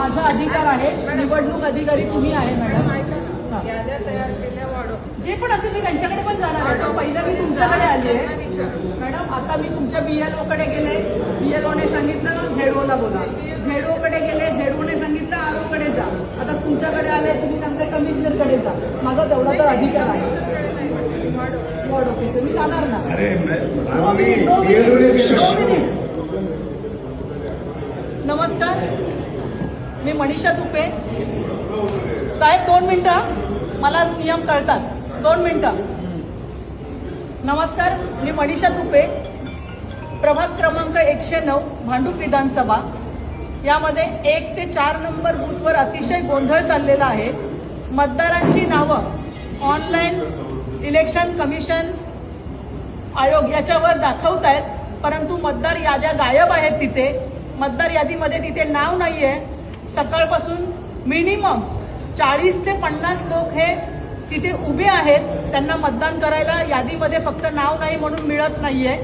माझा अधिकार आहे, निवडणूक अधिकारी तुम्ही आहे मॅडम. याद्या तयार केल्या वाढव जे पण असेल मी त्यांच्याकडे पण जाणार आहे. पहिला मी तुमच्याकडे आली आहे मॅडम. आता मी तुमच्या BLO कडे गेले, BLO ने सांगितलं झेडओला बोला, झेडओ कडे गेले, झेडओ ने सांगितलं RO कडे जा. आता तुमच्याकडे आले, तुम्ही सांगताय कमिशनर कडे जा. माझा तेवढा तर अधिकार आहे. वॉर्ड ऑफिसर मी जाणार ना. नमस्कार, मी मनीषा तुपे. साहेब 2 मिनिटं, मला नियम कळतात. 2 मिनिटं. नमस्कार, मी मनीषा तुपे, प्रभाग क्रमांक 109 भांडूप विधानसभा. यामध्ये 1 ते 4 नंबर बूथवर अतिशय गोंधळ चाललेला आहे. मतदारांची नावं ऑनलाईन इलेक्शन कमिशन आयोग याच्यावर दाखवत आहेत, परंतु मतदार याद्या गायब आहेत. तिथे मतदार यादीमध्ये तिथे नाव नाहीये. सकाळपासून मिनिमम 40 ते 50 लोक हे तिथे उभे आहेत. त्यांना मतदान करायला यादीमध्ये फक्त नाव नाही म्हणून मिळत नाहीये.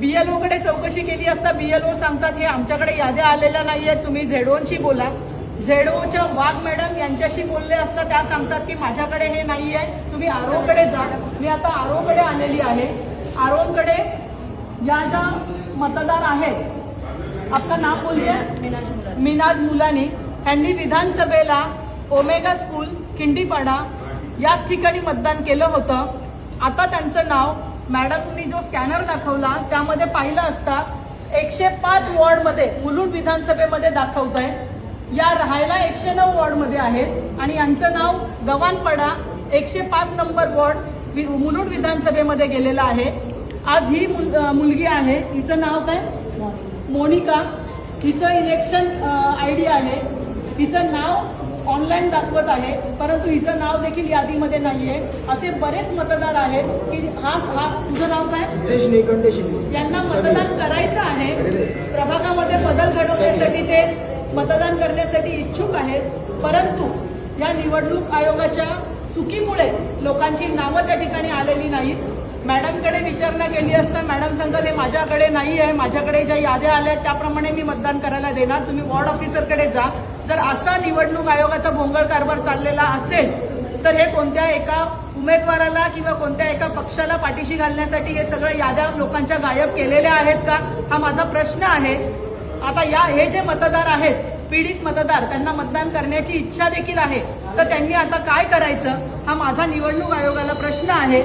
BLO कडे चौकशी केली असता BLO सांगतात हे आमच्याकडे याद्या आलेल्या नाहीये, तुम्ही झेडओशी बोला. झेडओच्या वाघ मॅडम यांच्याशी बोलले असता त्या सांगतात की माझ्याकडे हे नाहीये, तुम्ही RO कडे जा. मी आता RO कडे आलेली आहे. RO कडे या ज्या मतदार आहेत, आपलं नाव बोलिये, मिनाज मुलानी, यांनी विधानसभेला ओमेगा स्कूल किंडीपाडा याच ठिकाणी मतदान केलं होतं. आता त्यांचं नाव मॅडमनी जो स्कॅनर दाखवला त्यामध्ये पाहिलं असता 105 वॉर्डमध्ये मुलुंड विधानसभेमध्ये दाखवत आहे. या राहायला 109 वॉर्डमध्ये आहेत आणि यांचं नाव गव्हाणपाडा 105 नंबर वॉर्ड मुलुंड विधानसभेमध्ये गेलेलं आहे. आज ही मुलगी आहे, हिचं नाव काय, मोनिका. हिचं इलेक्शन ID आहे. हिचं नाव ऑनलाईन दाखवत आहे, परंतु हिचं नाव देखील यादीमध्ये नाहीये. असे बरेच मतदार आहेत की हा तुझं नाव काय, यांना मतदान करायचं आहे. प्रभागामध्ये बदल घडवण्यासाठी ते मतदान करण्यासाठी इच्छुक आहेत, परंतु या निवडणूक आयोगाच्या चुकीमुळे लोकांची नावं त्या ठिकाणी आलेली नाहीत. मॅडमकडे विचारणा केली असता मॅडम सांगतात हे माझ्याकडे नाही आहे, माझ्याकडे ज्या याद्या आल्या त्याप्रमाणे मी मतदान करायला देणार, तुम्ही वॉर्ड ऑफिसरकडे जा. जर असा निवडणूक आयोगाचा भोंगळ कारभार चाललेला असेल तर हे कोणत्या एका उमेदवाराला किंवा कोणत्या एका पक्षाला पाठीशी घालण्यासाठी हे सगळं याद्या लोकांच्या गायब केलेल्या आहेत का, हा माझा प्रश्न आहे. आता हे जे मतदार आहेत, पीडित मतदार, त्यांना मतदान करण्याची इच्छा देखील आहे, तर त्यांनी आता काय करायचं हा माझा निवडणूक आयोगाला प्रश्न आहे.